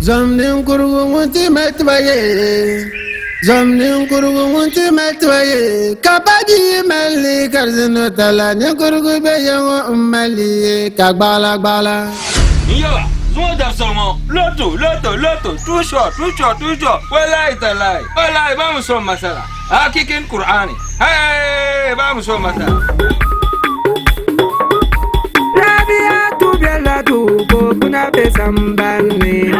Zamnin kurgun wuti metwaye. Zamnin kurgun wuti metwaye. Kabadi meli karzino tala. Ni kurgu be yango umali. Kagbala gbala. Yawa, zuwa da sama. Loto. Tusho. Wallahi tallahi. Wallahi ba mu son masala. Hakikin Qur'ani. Hey, ba mu son masala. Rabia tu bella tu ko kuna be sambanne.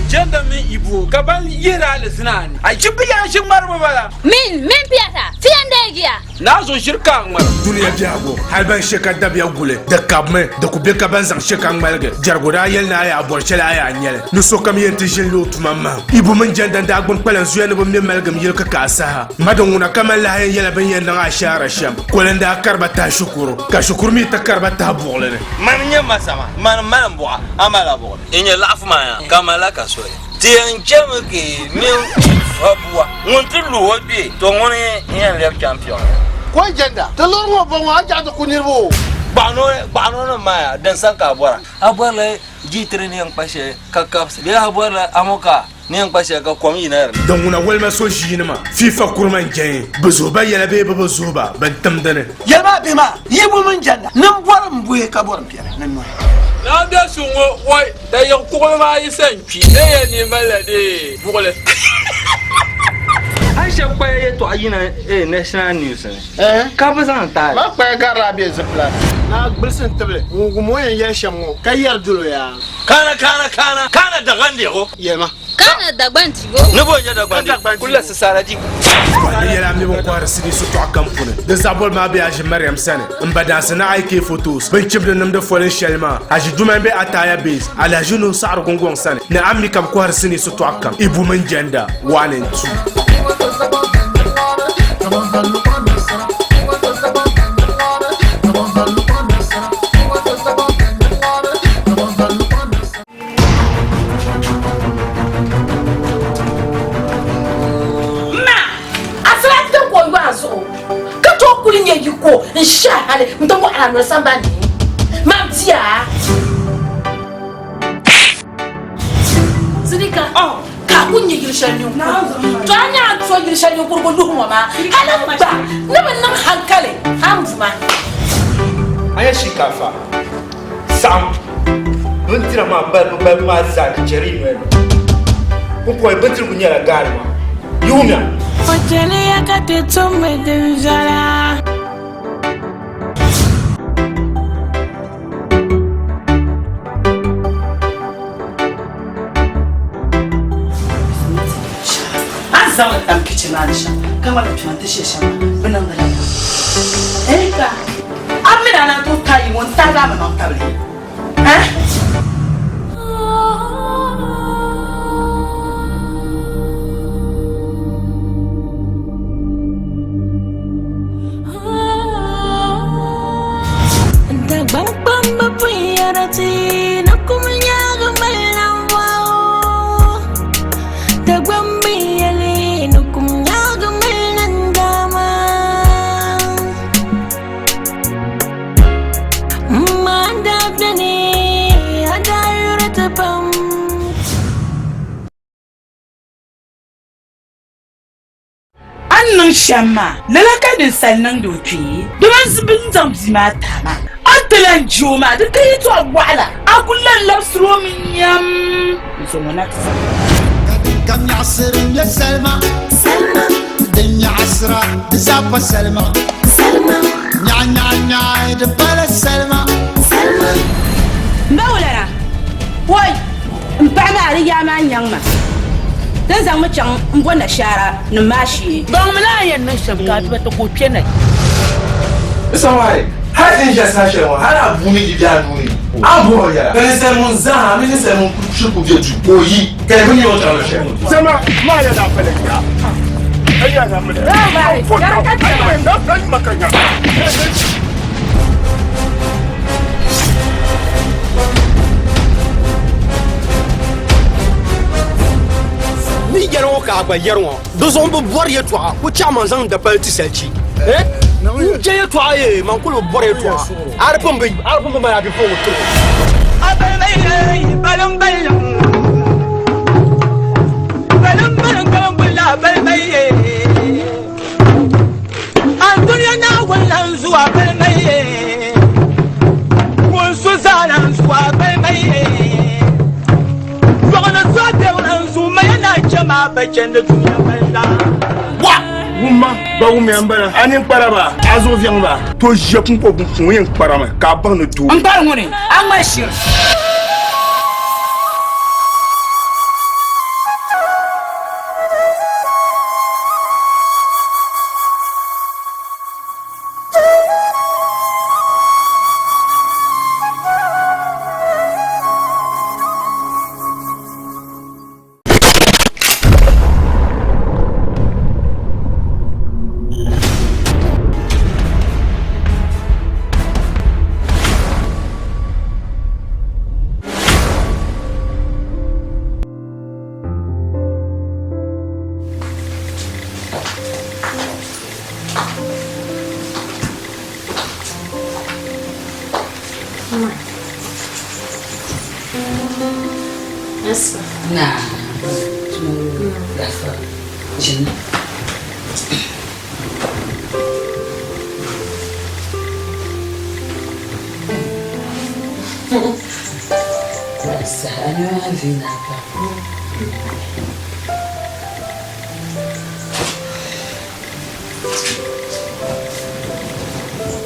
Janda min ibo gaban yira lisnani. Ai kibiya shin marma bala. Min piyata. Fiyan da giya. Na zo shirka mara. Duniya biyago har ban sheka da biya gule da kabme da ku be ka ban zan sheka malge jargoda yel na ya borchel aya anyel no so kam yenti jelo tumama ibu mun janda da agbon kwalan zuya ne bo me malgam yel ka kasa madan una kamal la hayen yela ban yel na ashara sham kolen da karba ta shukuru ka shukuru mi ta karba ta bolene Man nya masama man bo amala bo. Inya lafuma ya kamala ka so. Tiyan jeme ke min fabua. Ngonti luwo bi to ngone nya le champion. Ko janda ta lormo bon wa ja to kunirbo Bano na maya dan san ka bora. Abala jitre ne yang pashe ka kaps. Dia abala amoka ne yang pashe ka kwami ina. don una welma so jinima fifa kurman jeng bezo ba yela be ba bezo ba ban tamdane yalma be ma yibu mun janda nan boram buye ka boram pere nan no Na da sunwo wai da yan kuma ma yi san ki. Ne ni malade. Bugole. Aisha kwaye to ayina national news ne. Ka ba san ta. ma pa garra be zepla na bilsin table ngumo yan ya shamo kayar dulo ya Kana da gande ko. yema Kana da gbanti go. Ne bo ya da gande. Kullu su saraji. Kwani yela mi bon kwara sini su to akampune de zabol ma be aji mariam sane mbada sana aike photos ban chibde nam de folen shelma aji duman be ataya base ala junu sar gongon sane na ammi kam kwara sini su to akam ibu man janda 1 and 2 Yiko and shahale mtongo ana sambani mamtia Zidika ka kunye girshanyu to anya to girshanyu kurgo duhuma ma hala ba naban nan hankale hamfuma aya shikafa sam mun tira ma ba ma za jeri no ko betul kunyara garma yuna Ojele yakate tome denjala Azama tam kitchen anisha kama tunatisha shamba binangala Erika amina na to kai won taga ma non tabli Shama, lalaka da sannan doki, domin zubin zamzi mata ma. Antalan joma da kai to wala, a kullun lafsro min yam. So wana ta. كم يعصر يا سلمى سلمى الدنيا عسرة بزعبة سلمى سلمى نعنع دبالة سلمى سلمى Mbaulana, wai, mpama ari ya ma nyangma. Dan zan mu can mbona shara na mashi. Ban mala yan nan shabka ta ta ko pena. Samai har in ja sashi wa har abu ne di da nuri abu ya kan sai mun za mun sai mun kushi ku je ju koyi kai mun yi wata rashe sama ma ya da fele ya ayya na mu da da makanya ni yaro ka ba yaro do zon bu bor ya to ko chama zan da balti selci Jay to I, Mankulo Bore to Arbum, my before. Ani paraba azo viamba to je kumpo bufun yen parama ka ban no do Ambar ngone amashir Yes. Nah. D'accord. Je ça ne m'a vu pas.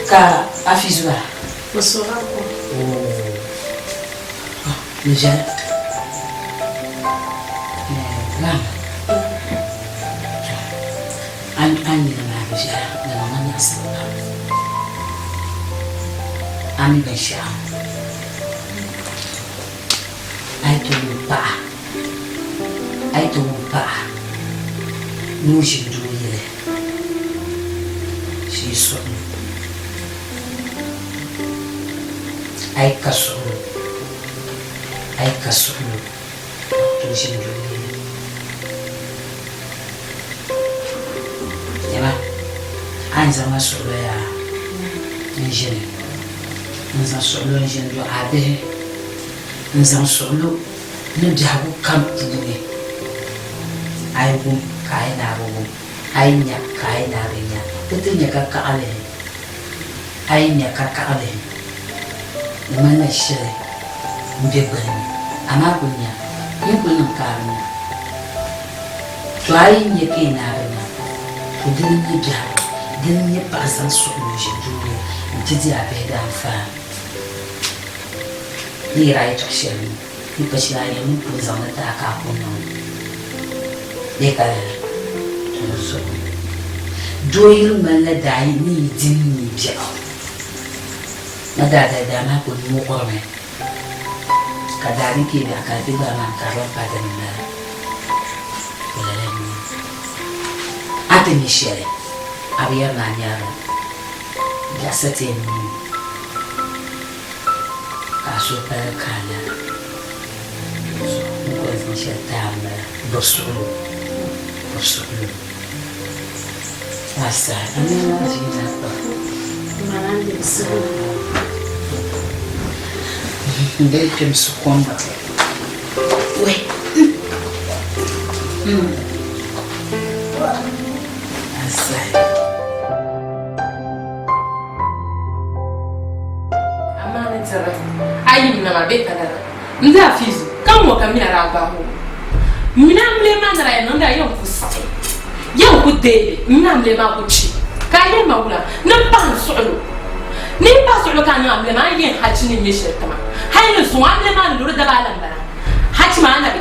Ka afizwa. Bonsoir. Déjà. Lama. Ani na bija na mama nasaba. Ani besha. Ai tu pa. No jindo ele. Si so. Ai kasulu. Tu jindo ele. Eba, anza masolo ya njene. Nza solo njene do abe. Nza solo no jabu kampu ne. Aibu kai na bubu. Ainya kai na benya. Petinya kaka ale. Ainya kaka ale. Namana shire. Mbebani. Amakunya. Yikunya karnya. Ainya kai na benya. Didn't you didn't you pass on solution, Julia? Did you have a damn fan? The right of sharing, because I am put on the dark apple. They got it. So, do you man that die needing me, Joe? My dad, I put more on it. Kadari came back, I think I'm carrying pattern. Ate Michelle, abia manyara. Gasete ni. Kaso para kala. Ngo Michelle tamba bosulu. Asa, amena zina pa. Marande so. Ndele kemsukomba. We. Amana tsara. Ayi na mabeka dara. Nza fizu. Kan wa kamina ragba ho. Mina mlema na ya nda yo kuste. Yo kudele. Mina mlema kuchi. Ka ye mawula. Na ban solo. Ni ba solo kan na mlema yin hachi ni yeshirtama. Hayi so mlema ndo da balan bara. Hachi ma na bi.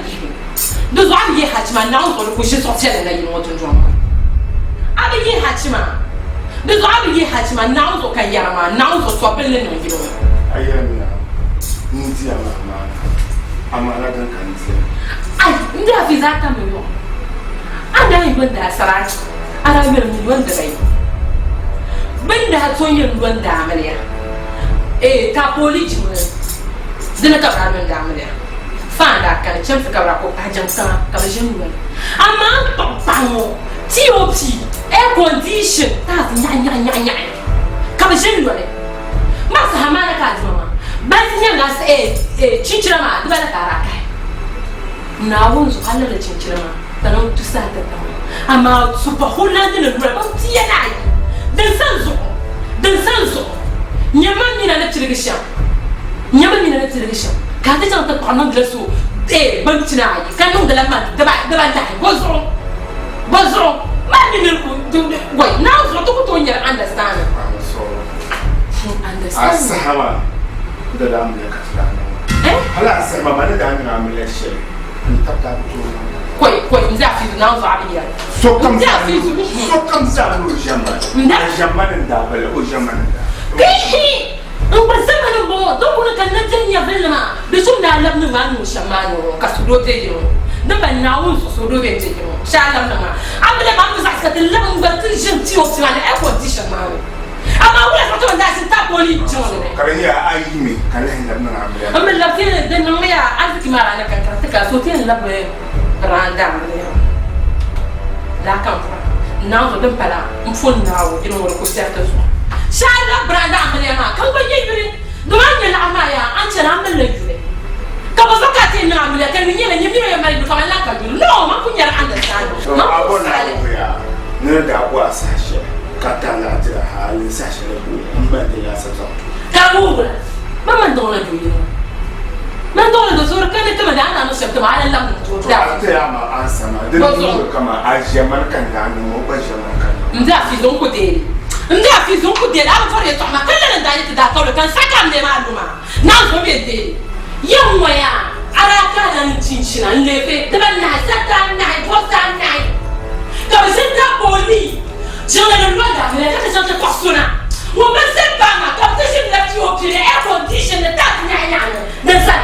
Do zo am ye hachi ma na on ko shi sortir na yin wotu joma. Abi ye hachima. Dezo abi ye hachima na uzo kayama na uzo swapele no ngiro. Ayana. Nti amama. Amara dan kanse. Ai, ndi afizata myo. Ada ni banda sarati. Ara mero ni wanda bai. Banda hatonye wanda amaliya. Ta poliji mun. Dina ka ba mun da amaliya. Fanda kan chemfa ka ra ko ka jamsa ka ba jinu. Ama to pango. TOP air condition ta nya ka ba jin lore ma sa hamana ka mama ba nya na chinchira ma da la kara kai na wonzo Allah da chinchira ma tanan tu sa ta amma su ba hollande ne lore ba tiya nai dan sanzo nyama mina na tirgisha ka ta janta kwanan da su ban tina yi kan da lamma da ba da bozo ma ni ne ku wai now so to ko nya understand asahama da da mu ka tsana hala asama mana da an amule shi ta ta to koi nza fi now so abiya so kam sa no jamma da bale o jamma da kihi in ba sama nan ba don kuna kan nan janya billama da sun da labnin ma no shamano ka su do te yo dan ban na won so do be te yo sha Allah na ma abule ma mu sa ta labin ba tun shin ti o tsana da air condition ma amma wala ka to da sin ta poli jone kare ya ayi me kala hin labnin abule amma labtin da nan ya azki mara na kan ka so te labbe randa ma la kan na zo dan pala mfon nawo ino wala ko certa so Shala branda amrema kan ba yiri do anya la amaya anche na amle yure ka ba zakati na amle kan ni nyene nyimiro ya mari ka la ka no ma kunya understand ma abona ya ne da kwa sashe kata la tira hali sashe ko mba de ya sa to ka wura ma do la do man do la do sura kan ta madana no sabta ma ala lam to da ta ya ma asama de no kama ajaman kan da no ba jaman kan nda fi don ko de nda fi zon ko de la fo de to ma kala na dani da to kan saka me ma luma na so be de yan waya ara ka nan cinchina lefe da ban na sata na posta na ka senta poli jona no da le ka senta persona wo ma se ba ma ka te shin la ti o ki le air condition da ta na da sa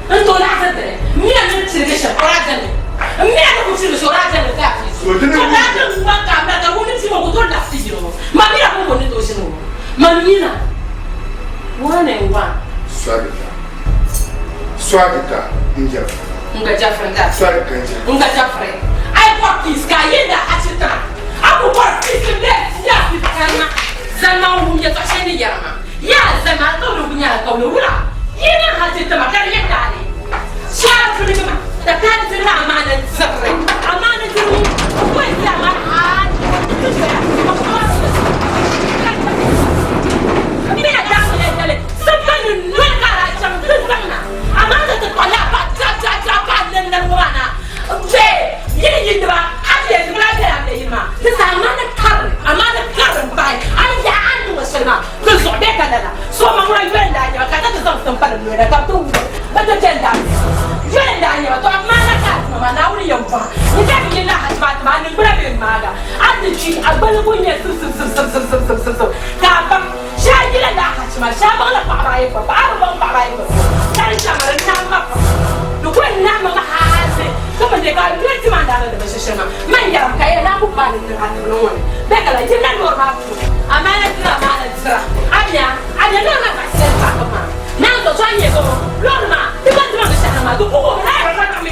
ndo la ta de mi na ni ti ke sha ora da mi na ko ti so ora da ta fi so da da ma ka ma ka wo ni ti mo ko to da fi no ma mi na ko ni to shi no ma mi na one and one Swagita inja nga jafre nga swagita inja nga jafre ai kwa kiska yenda achita aku kwa kiska ya fikana zama unya to sheni yarama ya zama to rubunya ka wura yena hajita makar yendani shafu ni ma da kan tira amana zarre amana tiri ko ya ma ha ni ya da ne dale sabani nuna kara cham tsana amana ta kwala ba ta nan wana ce yin da ba aje da da yima da amana kar bai an ya an musulma ko so be kana so ma mura yenda ya ka ta zan san fara ne da ka to ba ta jenda yenda ya to amana ka ma na wuri yamfa ni da ni na hasba ta ni bura be maga an ji agbal kunya su ka ba shagila da hasma shabala ba rai ba ba rai ba kan shamar na ma ko na ma hase kuma de ka lati ma da da shishima man yaram kai na ku ba ni da no wani be kala jin na no ma ku amana tira anya na na ba se ta ma na do tanye ko lo ma ti ba ti ma se ma do ko na ka mi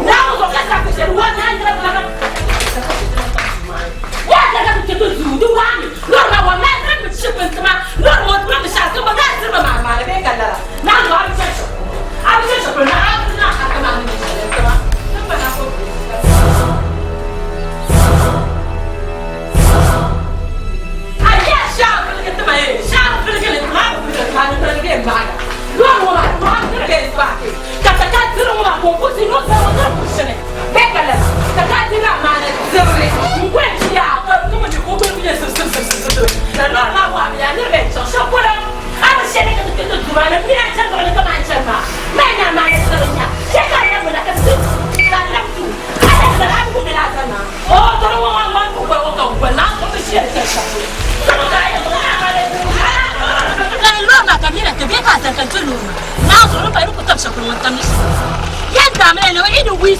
na ko ka ta ku se wa na ndra ba wa da ka ke to zu du wa ni lo ma wa na na mi shi ban ma lo mo ma mi sha ko ba da sir ma ma be kala na do a mi se na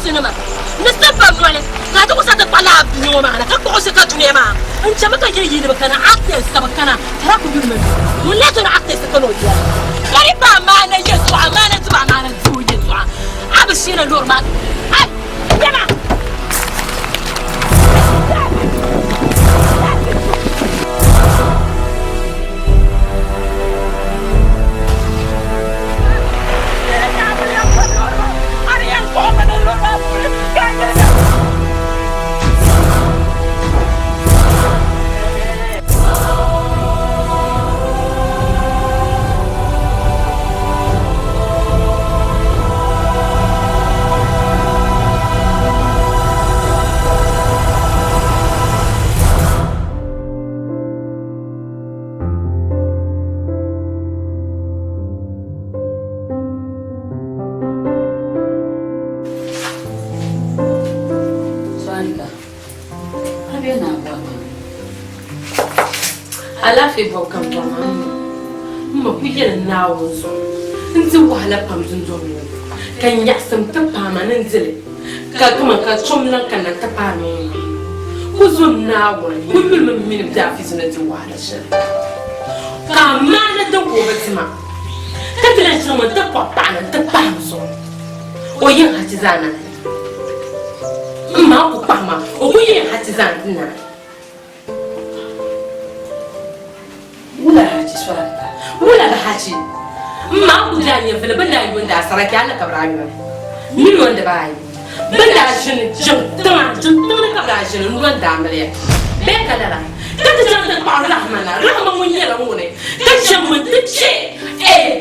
cinema nesta famole ka to sa ta pala biyo ma ka ko se ka tune ma an ce maka yi ne baka na actors ka baka na tara ku biyo mun la to na actors ka no ya kari ba ma na yesu amana tu amana tu yesu abshira normal ai yana fi bo kam to ma ku yel nawo so nti wala pam dunzo kan yasam ta pama nan zile ka kuma ka chomlan kan ta pama ku zum nawo ku yul min da fi sunan ti wala shi ka mana da ko batima ka tana chama ta papa ta pama so o yin hati zana ma ku pama o ku yin hati zana na wala hati swara wala da hati ma ku da ne fa banda yi wanda saraki Allah kabrami miliyon da bai banda shin jin tana kabra shin ruwan da amare be kadara kada jan da ba rahmana mun yi ramu ne kace mun tace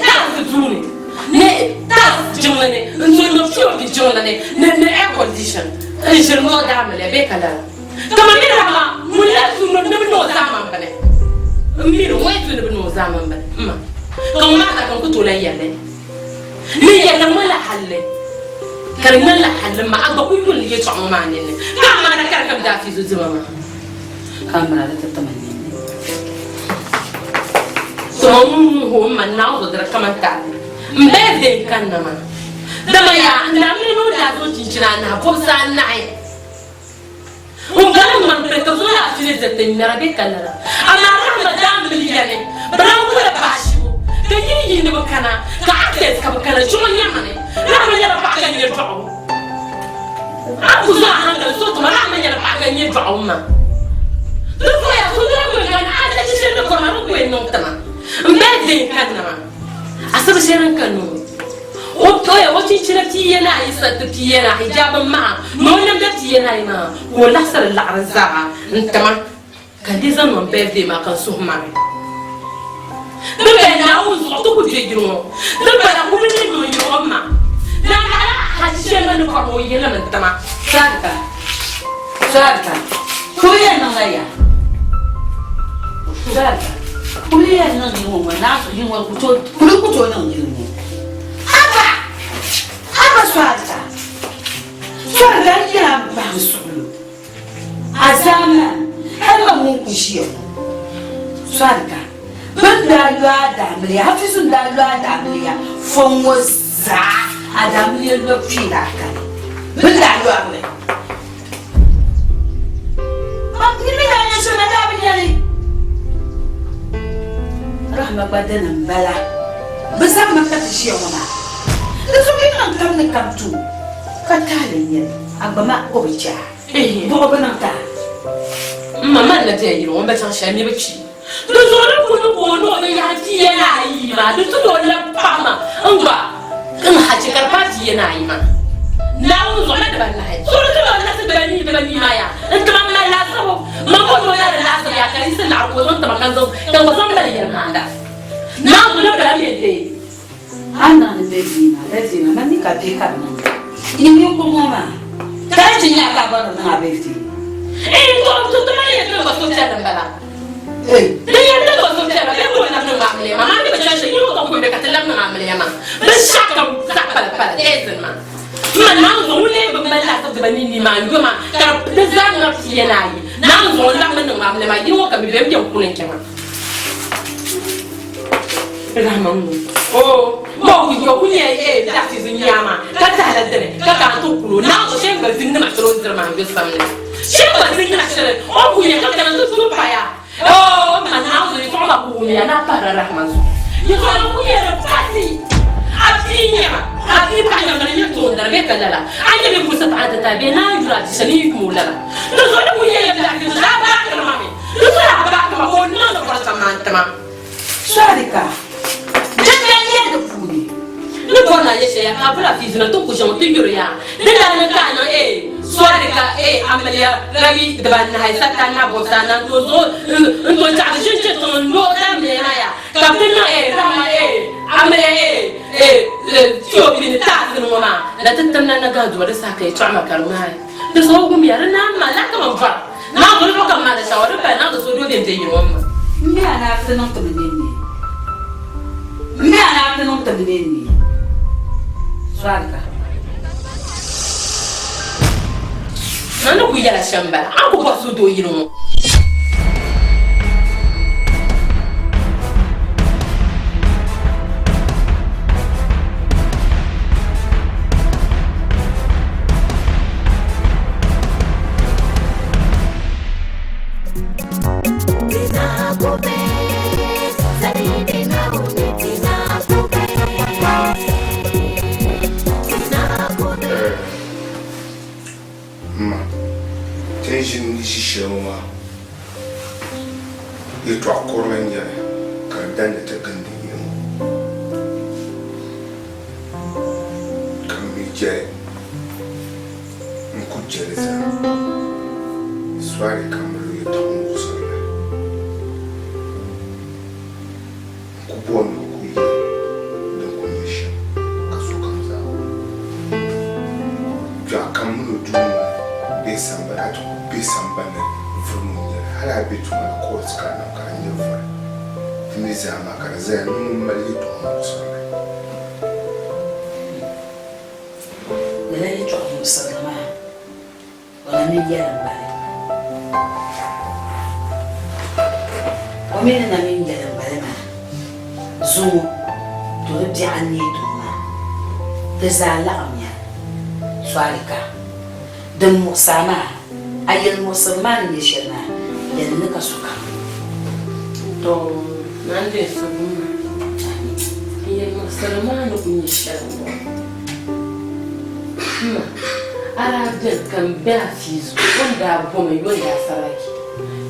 ta zuni ne ta jumane no fiyo di jumane ne air condition shin mo da amare be kadara kamar ni rahma mun la su no zaman bane miro wai su no zaman bane كم ما كان كنت ولا يلا ليه لما لا حل كان ما لا حل ما أبغى كل اللي يطعموا معنا كم ما أنا كركب دافي زمان كم ما هذا تتمنى ثم هو من ناوي درك كمان كان مبادئ كان نما دم يا نعمل نور دازو تيجينا فرصة نعي وقال من بتوصل عشان الزتين نربي كلنا أنا رحمة دام بلياني براو ولا باش كيجي نبكنا كعكس كبكنا شو نعمل نعمل يلا بعدين يرجعوا أبو زعان الصوت ما نعمل يلا بعدين يرجعوا ما تقول يا خدوا كان عادة تشيل كنا نقول نقطنا مبادئ كنا ما أصل شيء كانوا وطيب وتشيل تيجينا يستطيعنا حجاب ما نمدة تيجينا ما ولا صار العرزاء أنت ما كان ديزان من بادئ ما كان سوق معي دبنا أوز أطوب تجرو دبنا كلنا نجرو ما لا هالشيء ما نفهمه يلا من تما ساركا كويا نغيا ساركا كويا نغيا ما ناس يوم الكتور كل كتور نغيا أبا ساركا يا بحسولو أزامنا هلا مو كشيو ساركا بندالوا دامليا حفظوا دالوا دامليا فموزع دامليا لو فينا كان بندالوا أبوي ما نمي أنا شو ندامليا لي رحمة بدنا مبلا بس ما كتشي وما لازم ينام نكمتو كتالين أبا ما أوجع بابا بنامتا ماما نتاعي وما بتنشأني بتشي لزوجة كنا يعطي نايمة لتدور لبامة أنغوا إن حاجة كرباتي نايمة ناو زوجة دبناها زوجة دبني مايا أنت ما لازم ما كل ولا لازم يا كريس العقول أنت ما كان زوج كان وصل لي هذا ناو زوجة دبني أنا نبينا لازم ما نكابي كمان يوم كمان كأني أكبر من أبيتي تو ما يقدر بس تجرب بلا ليه أنت توصل ترى ليه هو نحن نعمله ما عندي بتشاش يوم تقول بكتلنا نعمله ما بس شكل بلا إذن ما نعوز ليه بملا تبنيني ما نجوم كرب تزعل نفسي ناي نعوز ولا من نعمله ما يوم كم بيبي يوم كمان رحمن ما يقول لي دعتي زنياما كتاه الدنيا كتاه تقولوا نعوز شيء بس إننا محترون زرمان بيسمعنا شيء بس إننا محترون أو يا كتاه نزول بحياة ما نعوز يفعل أبوه أنا برا رحمن يقول أبوه يا رفاتي أبيني كان يمر يكون دربك لا أنا بقول سبعة تابعنا يجرا تسني يكمل لا نقول أبوه يا بلادي لا باكر مامي نقول باكر ما هو نقول فرصة تمام ساركا جميع يدفوني نقول يا شيخ أبلا في زنا تقول تيجريا نلا نكان سوارك عملية ربي دبنا هاي ستنا بوسانا توزو انتو تعرفين شتون لو دامنا يا كابتنا رما عملية تيو بين تعرفين وما لا تتمنى نقاد ولا ساكي تعمل كلامها تصوغم يا رنا ما لا كمان فر ناقول لكم ما نشاور بنا نصورو دين تيجيهم مي أنا عرفت نقطة مني سوارك أنا أقول يا شمبا أنا أقول سودو ينو e to akorla nya ka dan ta gandi yin kan mi je ku je za swari kamar ya ta mu sallah ku bon ku yi da ku yi shi ka so kan za ja kamar du be samba atu be samba na vurmu hala bitu na ko tsaka ka nya fa ni zama ka zai mun mali to mu sallah da ni to mu sallah wala ni ya bale ومن أنا من جل بالما زو ترجع عني دوما تزعل أميا سؤالك دم مسامع أي المسلمان يشرنا ينك سكا تو نندي سبونا هي المسلمان يشرنا أراجل كم بافيز وندا بومي وندا سراكي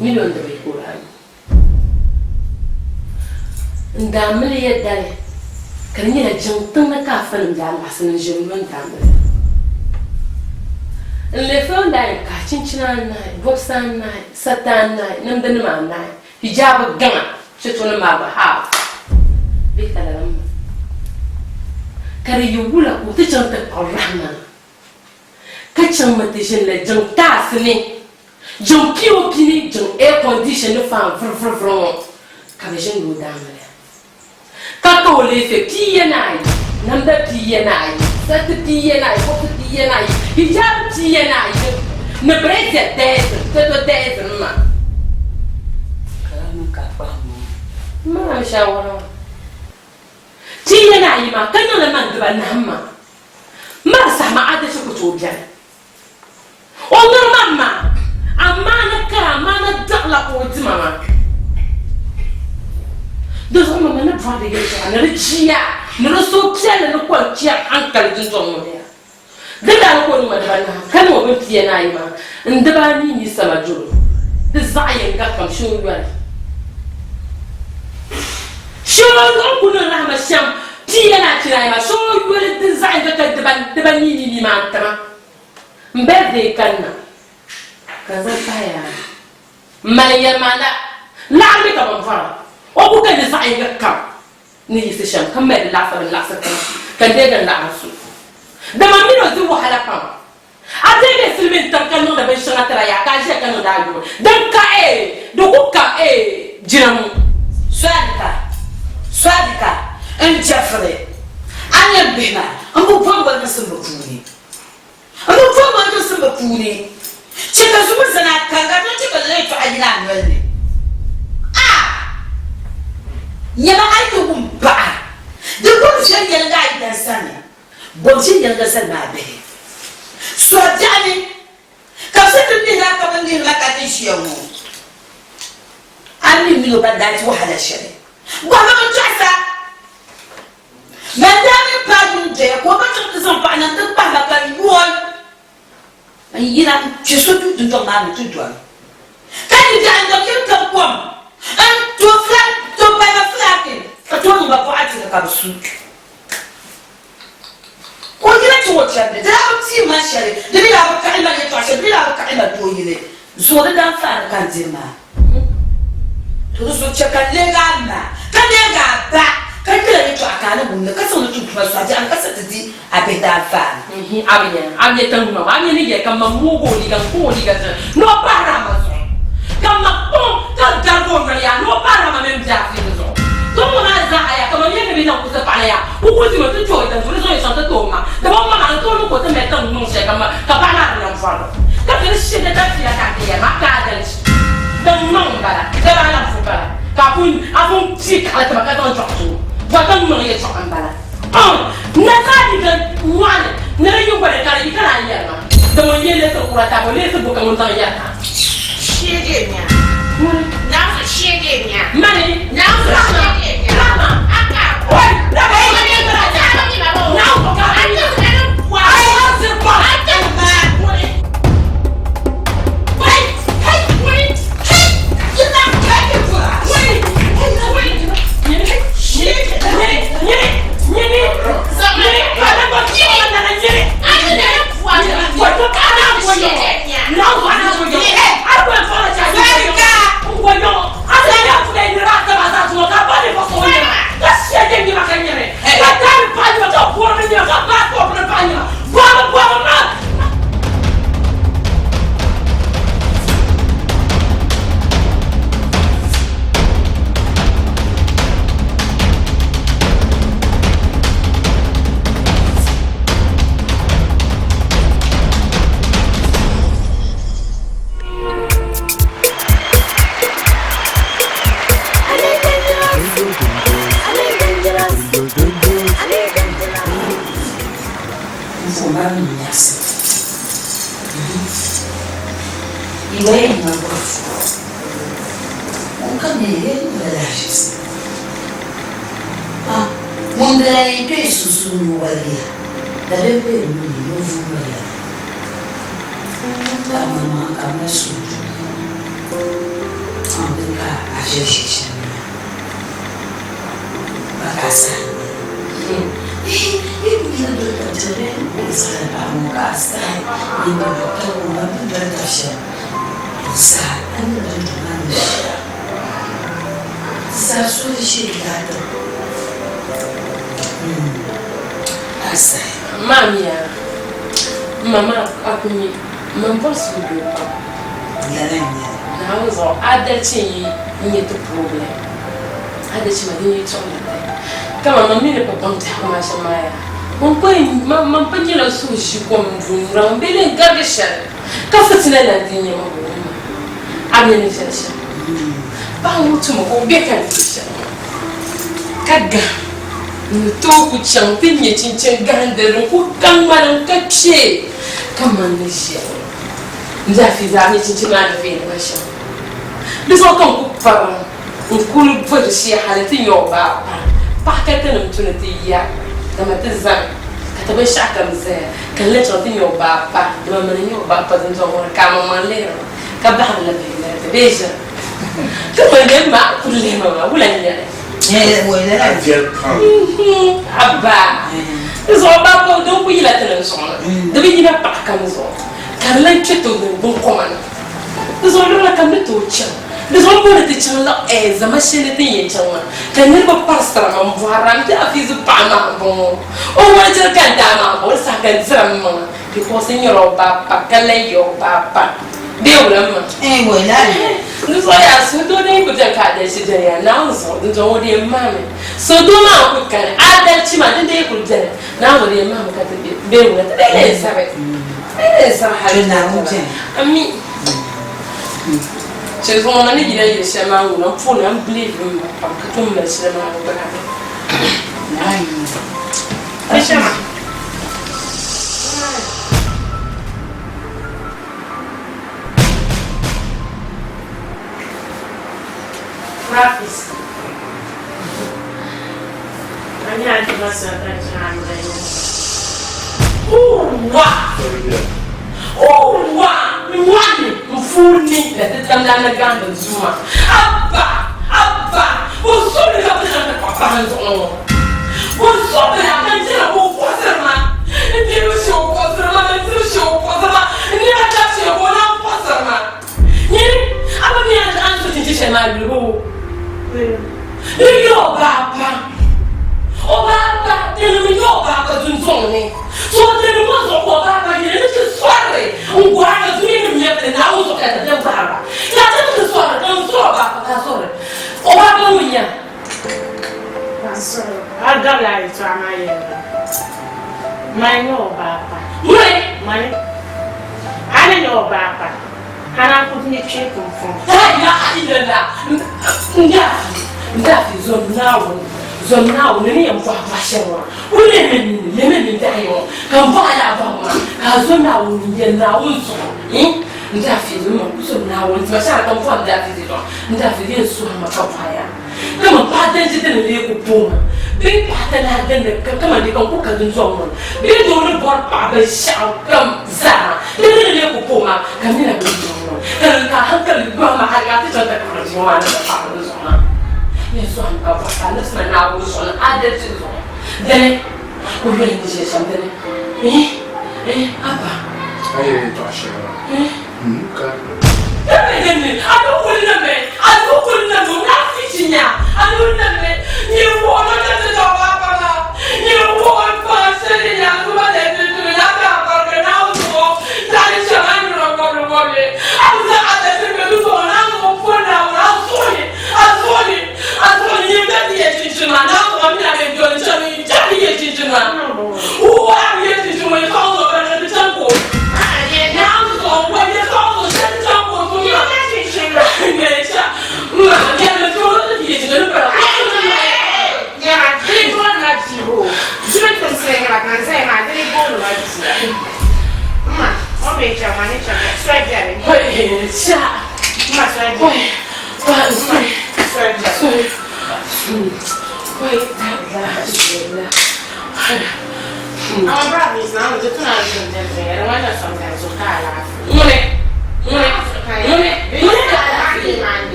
مليون دبي كوراني ndamle ya dare kan yana jin tun na kafin da masu jirgin damle le fon da ka cincina na boxa na satan na nan da ma na hijab gana shi to ma ba ha bi kalam kare yula ku ta canta rahman ka can mata shin la jin tasne jin kiwo kini jin air condition fa fur ka jin go damle Kako le fe piye nai, nanda piye nai, sat piye nai, pot piye nai, hijab piye nai, ne breze tete ma. Kamu kapamu. Ma shawara. Piye nai ma kanyo le man dba namma. Ma sama ade shuku tobian. Onur mamma, amana ka amana dala ko ti mama. Dus om me na vade ye ja na chia na so pia na ko chia ankal din zo mo ya de da ko ni ma da na kan mo be pia na yi ma ndaba ni sama juro de zayen ga kam shu yuwa shu ko na rahma sham pia na tira ma so yuwa de zayen ga de ban ni ma tama mbe de kanna kaza saya maryama la mi ka mo fara o bukan da sai ga kam ni yi shan kan mai lafa kan da la asu da mamino zu wahala kam a dai ne sulmin tankan da ban shana tara ya ka je kan da yo dan ka do ku ka jiram swadika en jafre anya bina ambu famba na sun bakuni cika zuwa sana kaga don cika zai to ajina ne yaba aiki gumba da gwamnatin yalga idan sani gwamnatin yalga sana be so jani ka sai tun da ka ban din lakatin shi yawo an ni milo ba da ji wahala shari gwamma mun tsasa man da mi pa dun je ko ba tun zan pa nan da ba la kan yuwan an yira ci so tun don ma mu tun kan ni da an da kin kan kwam an to flat to ba ba flatin ka to mu ba ko ati ka su ko gina ci wacce da abti ma shari da bi la ka ina ya to shari bi la ka ina to yile zo da dan fara kan jinma to so chaka lega na ka lega ba ka kira ni to akana bunne ka so tu kuma so an kasa tidi abeda fa abiye tan no abiye ni ge kam mu go liga ko liga no para ma so kam ko ka gargo ya no para ma mem ja fi so to mo na za aya kam ni ne bi na ku sa pa ya ku ku ti mo tu choi tan so so so to ma da ba ma na to no ko te me tan no se kam ka pa na na fa ka ti shi da ta ti ya ka ya ma ka da dan non bala da ba na fu bala ka pun avon ti ka ta ka don chok wa dan mo ye chok bala na ka di ga wale na yu ba ka ri ka na ya ma da mo ye le to kurata mo le to bu ka mo tan ya shege nya na so shege nya mani na so shege nya mama aka oi da ba ye ni ba ta ni ba bo na ko ka ani wa ai ha se ba aka ma wait hey wait hey you not take it for us mami nyasi. Iwe na bofu. Onkameye balajis. Ah, mondela ito susu nuwalia. Dale pe no vumalia. Mama kama suju. Ambeka ajeshisha. Bakasa. Ini adalah jalan besar pamungkas. Ini adalah berdasar besar adalah manusia. Sesuatu syariat. Asal. Mama aku ni mempersu dulu. Jalannya. Nah, so ada ciri ni tu problem. Ada ciri ni cuma. Kama mami ne papa mta kama shamaya. Mampanyi la sushi kwa mvunra mbele gagesha. Kafatina na dinye mambo. Amene shasha. Ba mutu mo beka disha. Kaga. Ntoku champinye chinchin gandero ku kangwana kache. Kama nisha. Ndafiza ni chinchin na vile masha. Biso kan ku para. Ukulu pode se halati yoba. Pakete na mtu natiya kama tizan katabe shaka mzee kale chotin yo baba dama mani yo baba zinzo ngora kama malero kabla la bela beja kama ne ma kulema wala nya wala abba zo baba do ku yila tele sona de bi na pakka mzo kale cheto de bon komana zo la kambe to cha Desono pure ti challa zama shene ti yen challa kanir ba pastra mam varam ti afizu pana bon o wajir kan dama o sa kan zram ki ko signoro papa kale yo papa de ulama wala no so ya so do ne ku ta ka da shi da ya na so do do de mame so do ma ku kan adal chi ma de ku da na wo de mame ka be wala ta de sabe sa halina ami Chez on a dit qu'il y a un peu de un blé, comme le cinéma. Mfuni na ganda zuma abba o sobe ka pena kwa panzo o sobe na kanjira ko kwasarma ndi o sho kwasarma ndi o sho kwasarma ndi ata sho ko na kwasarma ni aba ni ata anso tinje ma lu ni yo baba o baba tele yo baba zunzone so tele mo so ko baba ni ni sware un guarda tu ni mi apre na uso ka te baba la te sware non so baba ka sore o baba munya so adala itu amaye mai no baba mai ana no baba ana ku ni che kumfo ya ila nda zonnawo ne yam fa fashewa ule men dayo kan ba la ba ma ka zonnawo ni na unso nda fi mo zonnawo nti ba sha kan fa nda fi do nda fi ye su ma ka fa ya kama pa den ji den le ku poma bi pa ta na den de kama de kan ku ka dun zo mo bi do ne bor pa ba sha kam za de le ku poma kan ni na bi zo kan ka hankali gwa ma ha ga ta ta ka zo ma na pa do zo na Yesu amkapa alasma na uso ada tu dene ko vile ni je sambene apa aye to ashara ka dene ado kulina me na fitinya ado na me ni wo na ta baba ni wo pa sele ya ko ba de tu na ka ba na uso ta ni chama ni ro ko le ado ada tu me tu na mo ko na azoni ye gadi ye tijuma na ko mi na be joni chami jani ye tijuma wa ye tijuma ye ko so ba na tango ye na so wa ye ko so san tango so ye na tijuma ye cha ma ye na to ye tijuma ba ya tri ko na tiho jure ko se ga kan se ma tri ko na tiho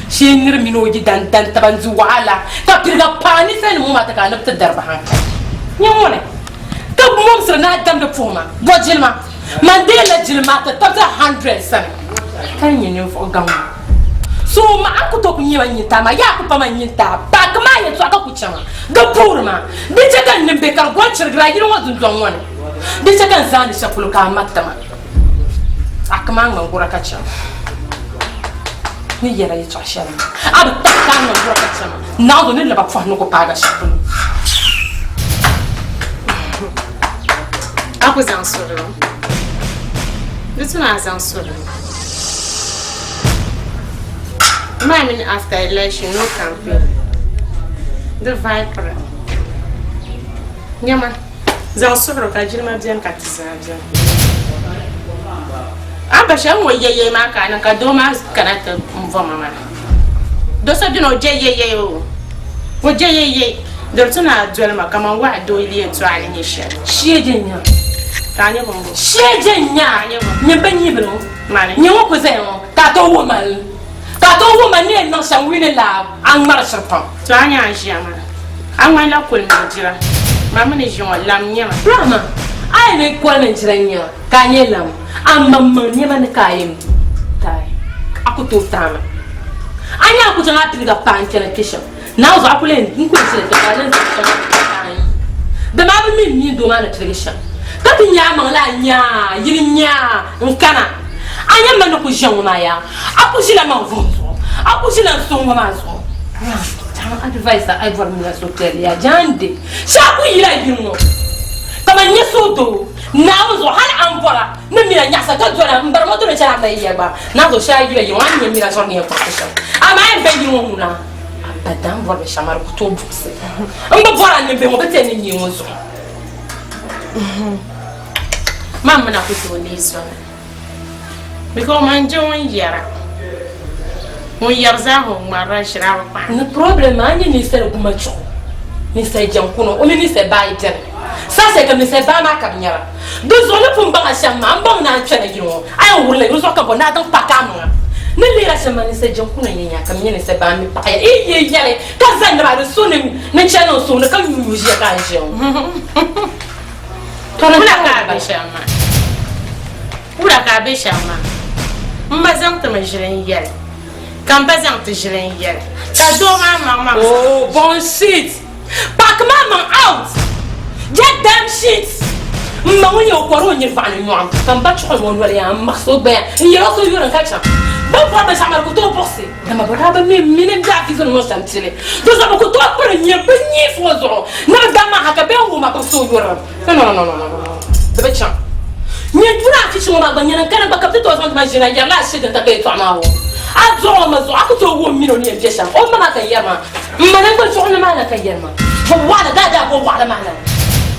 Shinir minoji dan tabanzu wala ta pirga pani fen mu mata ka nabta darba hanka nyamone ka mom sir na dam da fuma bo jilma mandela jilma ta ta 100 san kan yin fo gam so ma aku to kunyi wa nyita ma ya ku pa ma nyita ba ka ma ya to aka ku chama ga purma bi ta kan nimbe kar go chir gra yin wa dun don wona bi ta kan zani shakulu ka matama akma ngura ka chama ni yera yi tsashara abu takkan na gura katsama na do ne laba fahnu ko paga shapun aku zan soro bituna zan soro mine after election no campaign the viper nyama zan soro ka jirma biyan ka tsaja abasha mo yeye ma kana ka do ma kana ta mvoma ma do so dino je yeye o je yeye do tuna dwel ma kama wa do ile to ani ni she jenya ka nya bo she jenya nya banyi bro mane nya wo ko ze mo ka to wo mal ne no san wini la an mar serpent to anya ajama an wa la kul ma jira ma mun ji won lam nya ma ai ne ko nan jiranya ka nye lam amma manya man kayim tai aku to tama anya aku janga triga pankela kisha na uzo akulen nko sele to kalen to tai da ma bi mi do mana trigisha ka bi nya ma la nya yirinya nkana anya man ko janguma ya aku sila ma vonzo aku sila songo ma zo advice I for me so tell ya jande shaku yira gino kama nyesoto na uzo hala ambola na mira nyasa ka jora mbarmo to chara na yeba na do shayi ye wanye mira so ne ko ko ama en be gino huna abadan vo be shamar ko to bukse amba bora ne be mo bete ni nyi wozo mama na ko to ni so because man jom yara mon yarzaho mara shirawa pa no problem anye ni sere kuma cho ni sai jankuno o ni sai bai jen sa sai kam ni sai ba ma kam nyara do zo le pum ba shama mbam na chana gino ay wurle ru so ka bo na dan pakam ni lira shama ni sai jankuno nyanya kam ni sai ba mi pa ye yale ka zan da ba so ni chana so na kan yu ji ka je to na ka ba shama ura ka be shama mbazam ta majiren yale quand pas en te gérer hier ta do maman oh bon shit pack maman out get them shit maman yo ko ro nyir fa ni nyom quand pas chol mon wala ya maxo be yero so yoro kacha ba fa ba samar ko to boxe dama ba ba mi minem da fi no santile do za ko to ko ni be ni fo zo na dama haka be nguma ko so yoro no de be chan ni dura fi so ma ba nyana kana ba kapte to so ma jina ya la shit ta ke to ma wo azo mazo akuto wo mino ni empesha o mama kayama mmana ko chona mala kayama bo wala dada bo wala mala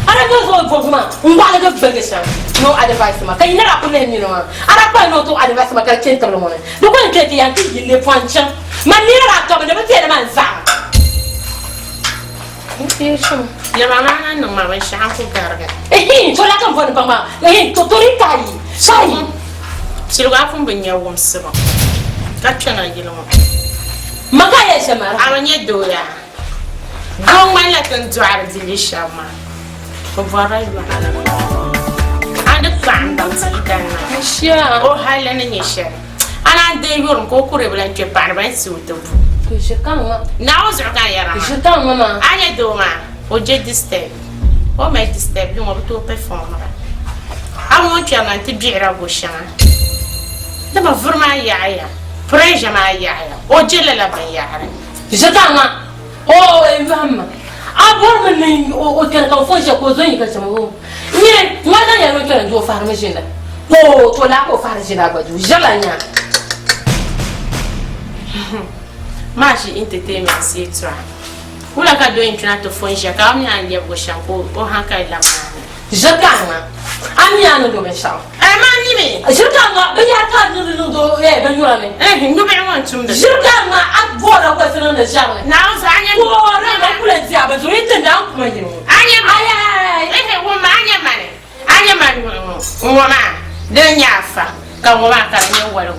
ara ko so bo ma wala ga begesha no advice ma kay nara ko ne mino ara pa no to advice ma ka cento lo mona do ko ke ti yanti yille pancha ma ni ra ka ba de te man za ya mama na no ma ba sha ko garga to la kan fo ni pama to tori kai sai silga fun banya won sima Kachana gilmo makaya shama awanye doya gon wala kan tuar dilisha ma ko varai ba anda kan dan sidan na sha o hala na nyesha ana de yorum ko kure bulan che par ban suto ko shekan na o zurga yara shekan mama anya doma o je disturb o me disturb yo mo to perform awon che na ti biira go shana dama vurma ya Preja ma ya o jela la ban ya hare jatama o emama abor men o kan kan fo je ko zon yi ka chamo ni ngada ya no kan do farma jina o to la ko farma jina ba du jala nya mashi entertainment si tra ula ka do intuna to fo je ka mi an ye go shampo o han ka la ma jatama ami anu do me shaw mani me jirkanga ya ka no do ben yura me no be want tum de jirkanga agora ko sino na jawe na so anya ko na kula dia ba so ite nda ko yin anya aya wo ma anya mani wo ma de nyafa ka wo ma ka ne waro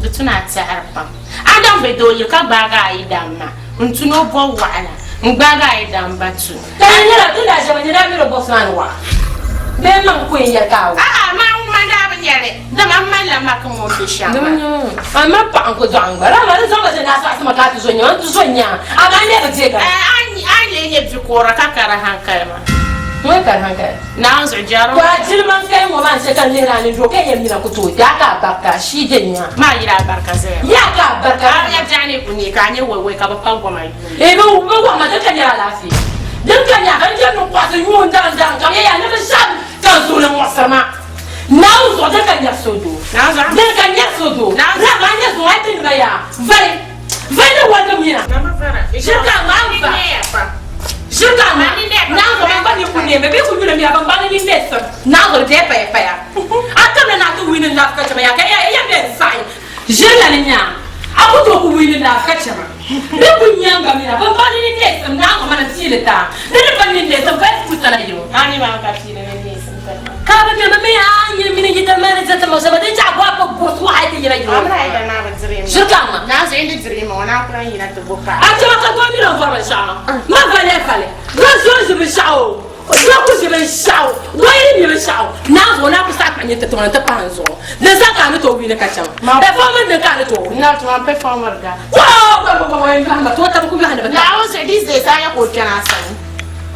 de tuna ta arpa adam be do yika baga idamma ntuno bo wala ngbaga idamba tu tanyela tunda jabanya da biro bosman wa ben man ko ya kawo ma da ban yare da mamma la ma kan mo be sha ma pa ko zanga ra ma zanga se na sa ma ka tu sonya ama ne ba je ka an le ne bi ko ra ka kara hankal ma mo kar hankal na zo jaro ko jilman kai mo man se kan le ra ni do kai yemi na ko to ya ka barka shi de nya ma yira barka ze ya ka barka ya jani ku ni ka ne wewe ka ba pa ko ma e bo ma da kan ya lafi dan kan ya kan je no kwaso yun dan ka ya ne ba sha kan zo na wasama na uzo da kan ya sodo na za da kan ya sodo na za ba ya zo ai tin ba ya vai da wanda mina na ma fara shirka ma ba shirka ma na zo ba ni ku ne be ku ni me ba ba ni nesa na zo de pa ya aka na to win na ka ya ka ya be sai jela ni nya aku to ku win na ka chama be ku nyanga mina ba ba ni nesa na ko mana tileta da ba ni nesa ba ku tana yo ani ma ka tileta كابت يا مامي اني من جدا ما نزلت ما سبت جاب واب بوس واحد يجي يجي عمرها هيدا ما بتزريم شو كان ناس عندي تزريم وانا اكل هنا تبوكا انت ما تقولي له فرق شعو ما فلي غزوز بالشعو دوكو بالشعو وين بالشعو ناس وانا بساك اني تتمنى تبانزو نساك انا تو بينا كاتشام performer de كان تو نا تو performer دا واو وين كان تو تبكو بهنا لا عاوز ديز دي سايا كوتشنا سان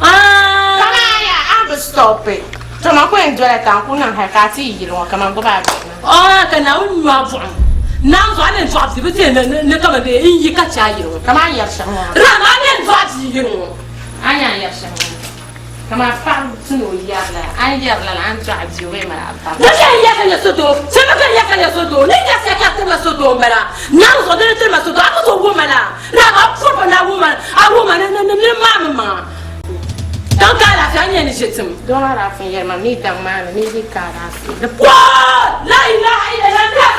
كما يا اب ستوب Toma ko enjoy ta ko nan ha ka ti yiro ka man go ba kana unwa fu nan zo alen zo abdi bete ne kama de yi ka cha yiro kama yar shamo rama alen zo abdi yiro anya yar shamo kama fam tuno yarla an yarla an zo abdi we ma ba ne ya ka ya soto se ma ka ya ka ya soto ne ya se ka te ma soto mala nan zo de te ma soto ako zo wo mala rama fo na wo mala a wo mala ne mama donc à la fin ni je t'aime donc à la fin hier ma mi dang ma mi di kara quoi la ilaha illallah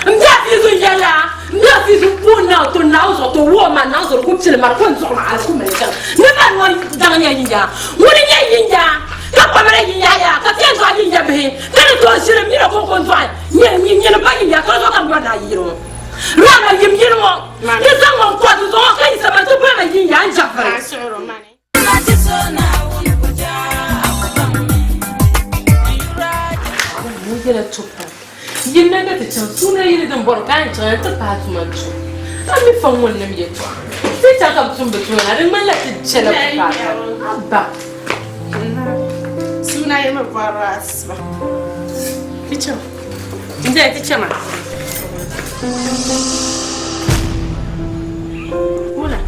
ndia fizu yala ndia fizu puna to now so to wo man now so ko tile mar ko nzo ma ko me kan ne ba no dang nya yinja woni nya yinja ka pa mara yinja ya ka tie zo yinja be kan to sire mi ko ko nzo nya na ba yinja ko zo kan ba na yiro rama yim yiro ne zango ko to zo ka isa ma to ba yinja anja fara Mungkin cepat. Gimana kita cakap ini dan borkan jangan tepat macam. Kami faham mana dia tu. Saya cakap betul ada malah tercela berkata. Abah. Suna ini berwaras. Kicau. Ini kicau mana? Mana?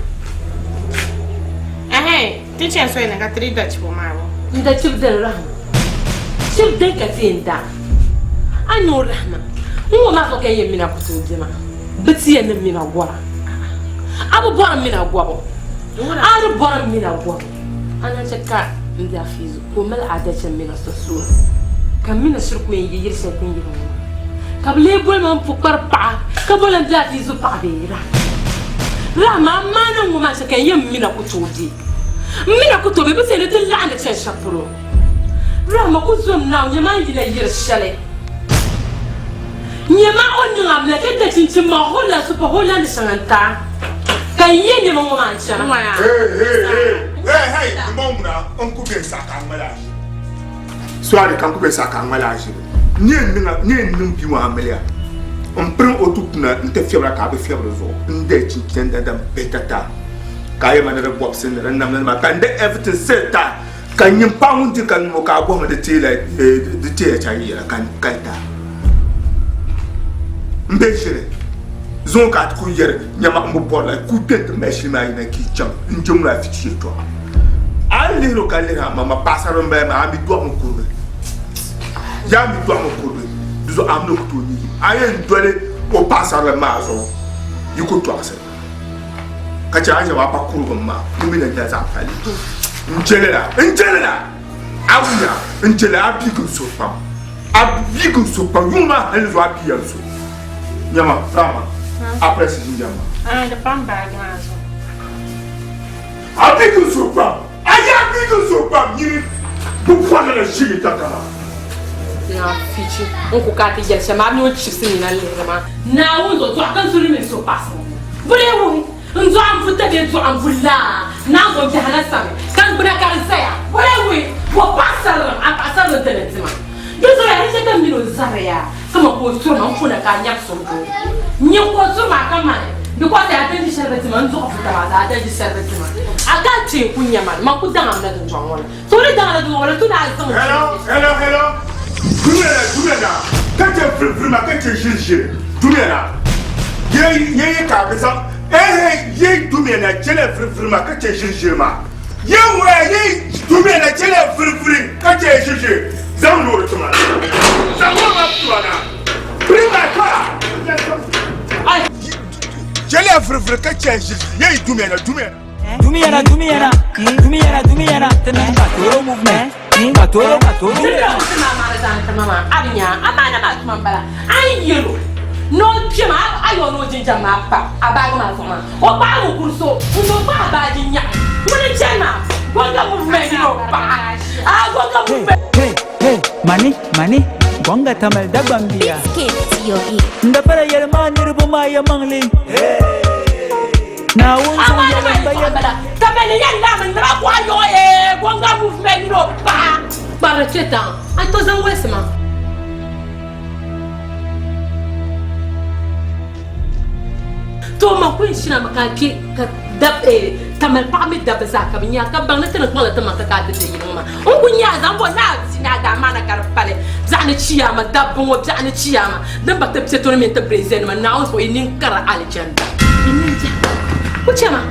Teacher so ina ka 3 Dutch po maro. Nda chip del rahma. Chip del ka tinda. Anu rahma. Ngo ma ko kay mina ko tudima. Beti en mina gwa. Abu bora mina gwa bo. Aru bora mina gwa. Ana chaka nda fizu ko mal adacha mina sasura. Kam mina shirku yi yirse tin yi. Kable bol man pukar pa. Kabola nda fizu pa beira. Rahma mana ngo ma chaka yem mina ko tudi. Mina ko tobe bese ne tilla ande chen shapuro rama ko zum naw nyama yila yir shale nyama on ngam la kete chinchi ma hola super hola ni sanganta kaye ni mo ma cha hey mumna on ku be saka mala swari kan ku be saka mala ji nyen bi wa amelia on prend otupna nte fiebra ka be fiebra zo nde chinchi ndanda betata kaya mana da box ne ran nan ma kan da everything set ta kan yin pound kan mo ka goma da tela da tela ta yi kan ta mbe shire zo ka ku yer nyama mo bola ku tent me shi mai na ki cham njum la fi chi to ali ro kan le ha mama pasaro mbe ma mi do mo kurbe ya mi do mo kurbe duzo am no ku to ni ayen dole o pasaro ma zo yiko to ase kacha anje wa pa kurban ma kimi da ya zafali njelela awuya njele abigu sopa yuma helzo abiya so nyama rama après ce njama de pamba gazo abigu sopa nyiri bukwana na shiri takama na fichi onko kati ya chama mi o chisi na lema na uzo to akan suri mi so paso bulewu nzo amfuta de to amfulla na go jahana sami kan buna kan saya bulewu wo pasar a pasar de teletima yeso ya hese kan mino zaria kama ko so na mfuna ka nyak so do nyi ko so ma kama because ya tendi sheretima nzo afuta ma da tendi sheretima aga ti kunya ma ku danga na do wala so le danga do wala tu na so hello Dumena kache frima kache shirshire dumena ye ka bisa ye dumena chele frima kache shirshire ma ye dumena chele kache shirshire zamno rutuma zamno prima ka ai chele kache shirshire ye dumena tenan batoro movement batoro mama abinya amana ma tuma bala ai yelo no jema ayo no jinja ma pa abago ma foma o ba mo kurso ndo ba ba jinya woni jema gonga movement no pa gonga movement hey mani gonga tamal da bambia yogi ndapara yerma nirbu ya mangli na wonso yalan bayan tamani yalla man ra kwa yo gonga movement no pa Baracheta, ai tô usando esse mano. Toma conhecida macaqui tamal pami da bazaka minha cabana tendo com ela toma tacada de irmã. Cunhada, vou na sinaga mana carpale. Zani chiyama dabbo ngo zani chiyama dan bakta pse to men ta present man na so inin kara aljanda inin ja ko chama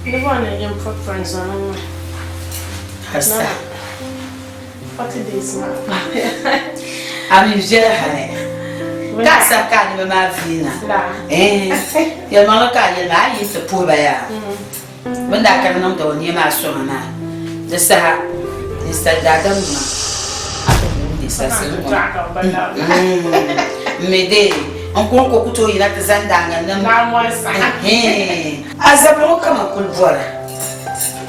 The one I am for friends on Hasta 40 days ma. Ami jere Casa carne ma vina. Ya mala ka ya na yi se po ba ya. Banda ka nan da wani ma so na. Da sa ni sa da ga mu. Aka mu ni sa se. Me de on ko kuto yi na ta zanda nan. Na mo sa. Azabro kama kulbora.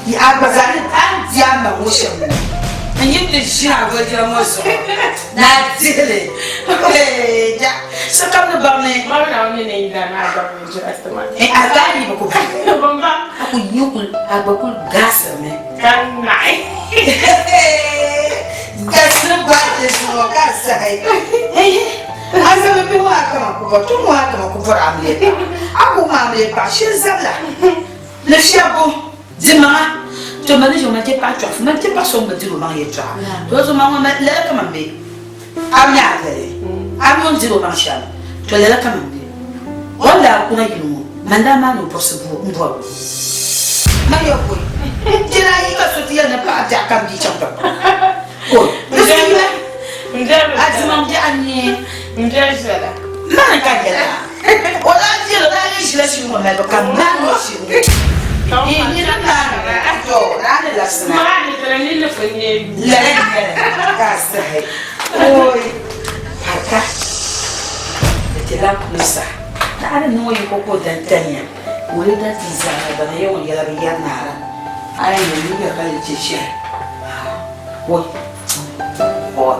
Yi abazani an ya ma wushin. And you did share with your muscle. Not silly. So come to Bonnie. Mama, only name that I got just the one. And I got you could have a good gas on me. Can I? That's no bad this walk outside. I said, be welcome, but don't welcome for Amelia. I will mammy, but she's a lot. Le Chiabo, Zima. Tu m'as dit, je ne m'étais pas toi, je ne m'étais pas son petit roman et toi. Toi, je m'en mets là comme un bé. Amiable. Amion dit au manchal. Tu es là comme un bé. Voilà, on a eu le mot. Madame, nous pour ce bout, on voit. Mario, tu n'as eu qu'à sortir ne pas à comme dit champion. Oh, je suis là. Azimandi Annie. Je suis là. Manakagela. On a dit, on a dit, je laisse moi, mais comme man aussi. Ini nana ato nana lasna. Mama ni tele ni lefonye. Lele kasta hai. Oi. Paka. Betela kusa. Nana no yi koko dantanya. Wuri da tizana da ne yawan yala biya nara. Ai ne ya kale ce shi. Oi. Oi.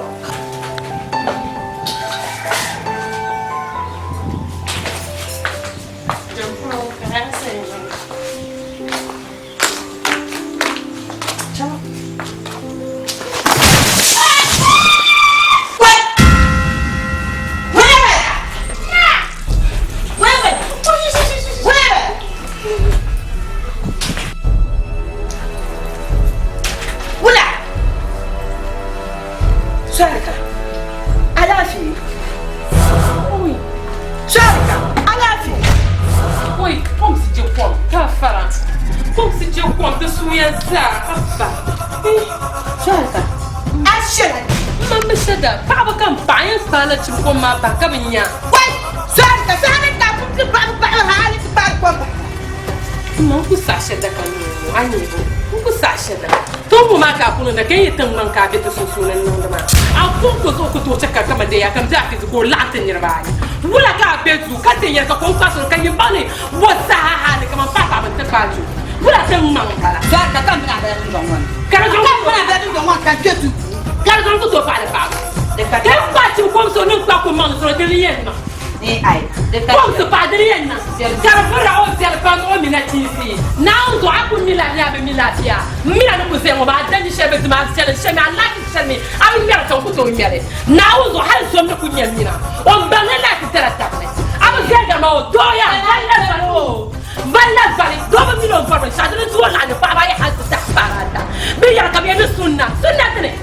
Quem é tão mancado de sussurro não dá mais? A pouco só que tu checa como de a camisa que ficou lá tem nervai. Vula cá peso, cadê ele que com faço que ele bane? Você ha ha como papa mas te faço. Vula tem mancada. Já tá caminhando aí no mundo. Quero jogar para ver do mundo que tu. Quero jogar tu para para. Quem bate o como só não tá com mão só de linha. Ai, como se padrinha. Quero para o céu para o minatifi. Não, tô a com milagre milagre. Mira no museu, mas dani chebe de mais chebe a lá que chebe. A minha tão com todo mere. Não, o hal som no kunha mira. O banana que terá tablet. A você já não doia, vai lá vale. Como milhão para chá de sua lá no para vai hal tá parada. Mira cabelo sunna tene.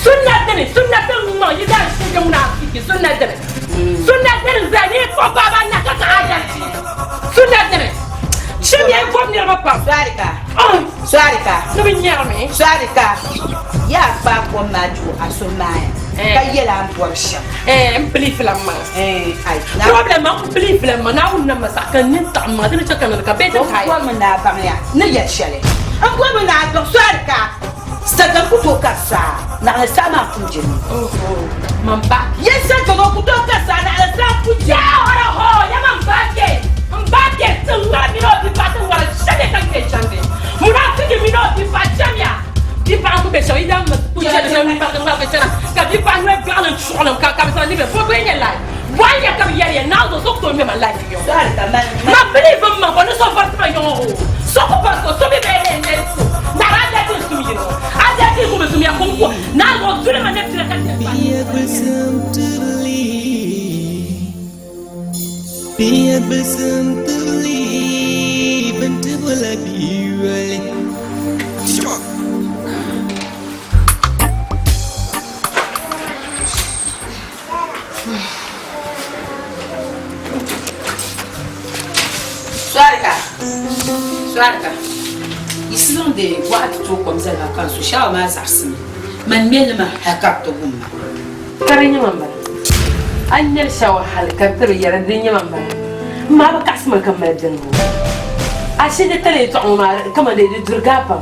Sunna tene não, e dá chega uma aqui, sunna tene. Sunna tene zani ko baba na ka ada. Sunna tene. Chebe é como não vai Sarika. Não me nyame. Sarika. Ya pa ko maju asomaya. Ka yela amporsha. Mplif la ma. Ai. Problema mplif la ma na unna masaka nin ta ma dina chaka na ka beta kai. Ko mo na ba ya. Na ya shele. An ko mo na to Sarika. Saka ku to kasa. Na sama kunjini. Mamba. Yes, saka ku to kasa na sama kunjini. Ya ora ho, ya mambake. Mambake tunga mino di pata wala shade kan ke chande. Munafiki mino di pachamia. Di pa ko be so ida ma puja de mi pa ngwa be chana. Ka di pa no galan cholam ka ka sa ni be fo be nyela. Wanya ka yele na zo so to me ma life yo. Ma believe ma ko no so fast ma yo. So ko pa so be be le so. Na ra da tu su yo. Ada ki ko be su mi ko. Na go zule ma ne tira ka. Biar bersentuli bentuk bola biwale. Suarca. Isso não de quatro tu como se ela canso chama mais assim. Mas mesmo a capto gumma. Carinha mamba. Anya shawa halka tar yara dinya mamba. Ma ba kasma kamar dingo. Ashe da tare to amma kama da durga fa.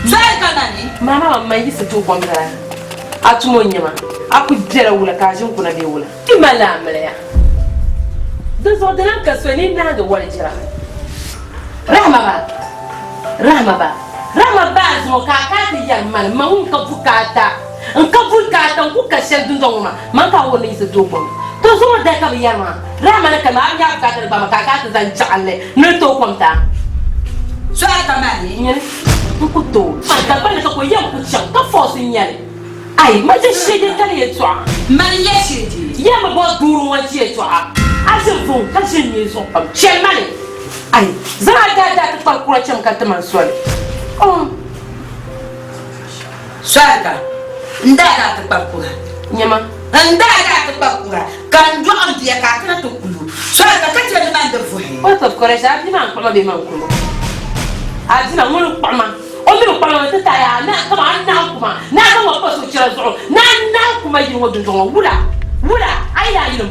Suarca nani? Mama mamma yi su to kwamra. Atumo nyama. Aku jera wula ka jin kuna be wula. Imala amala ya. Da zo da nan kasoni na ga wal jira. Rahma ba zo kaka ti yamal ma un ka bukata ku ka shel dun ma man ka woni se to bom to so da ka yama Rahma na ka ma ya bukata ba ma kaka ta zan challe ne to komta so ata mani nyane ku to man ka ba ka ko yam ku chan ka fo sin nyale ai ma je shede ka le to man ye shede yam bo duru wa je to a je fon ka je ni so pam chel mani ai zara da ta farkura cin kanta mansole Suarca ndada ta farkura nyama ndada ta farkura kan do am dia ka kana to kulu Suarca ka tira da man da fuhi o to kore ja di man ko be man kulu a di na mun ko ma o mi ko ma ta ya na ka ma na kuma na ka mo ko so chira zo na kuma yin wo dunjo wula ai da yin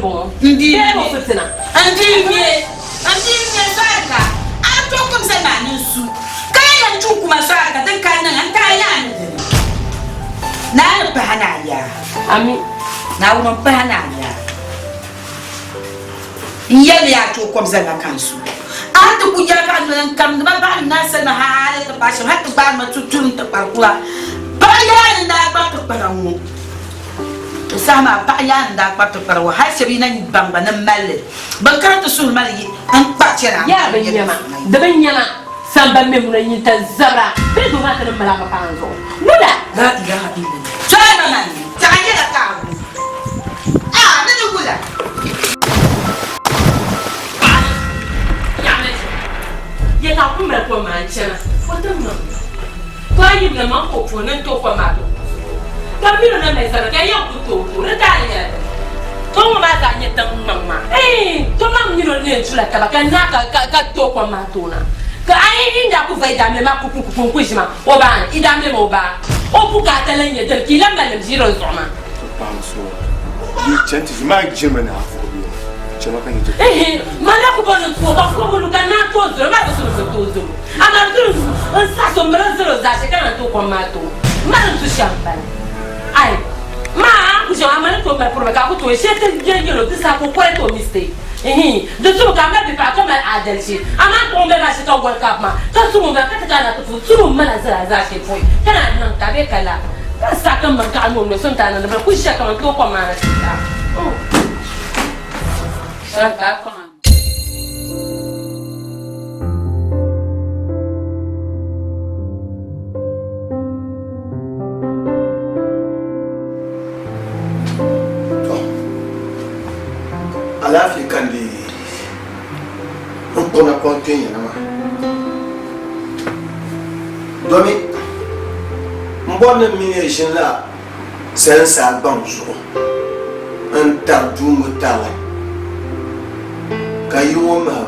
bon ndi mo fitina ndi Suarca a to kom se ma nsu kaya ntu kuma Suarca dan kan nan kaya ne na ba hana ya ami na wo ba hana ya yele ya to kom se na kansu a to ku ya kan nan kam ba ba na se na hale ta ba shi hatta ba ma tutun ta parkula ba ya ni da ba ta paramu sama pa ya nda pa to parawa ha sebi na bamba na malle ban karanta sul mali an pa cera ya ban yama da ban yama samba me mun yin ta zabra be do ma ta mala ka panzo wala la ilaha illallah sana man ta ya da ka na ni wala ya ka kuma ko ma cera wata ma ko yi na ma ko ko nan to ko ma Kamilo na mesa ka ya kuto na tanya to ma ta nya tan mama to mam ni no ne chula ka ka na ka to kwa matuna ka ai inda ku faida me ma ku jima o ba ida me mo ba o bu ka ta lenye der ki lamba le jiro zoma Pamso ni chenti zuma jima na afo bi chama kan ni ma na ku ba no ba ko lu ka na to zo ma so zo ama tu sa so mra zo za se ka na to kwa mato ma tu champagne ai ma ku jo amane to me pour me ka ku to e sete gengelo ti sa ko ko to mistake de tu ka me bi pa to me adelchi ama ko me ba se to world cup ma to su mo ba ka ta na to fu su mo na za ke foi kana nan ka be kala ka sa kan man ka no me son ta na ba ku sha kan ko ko ma na ta sa ka ko Alafi kan di mpona konten yana ma domi mbona mi shin la sen sa ban so an ta du mutala kayi wo ma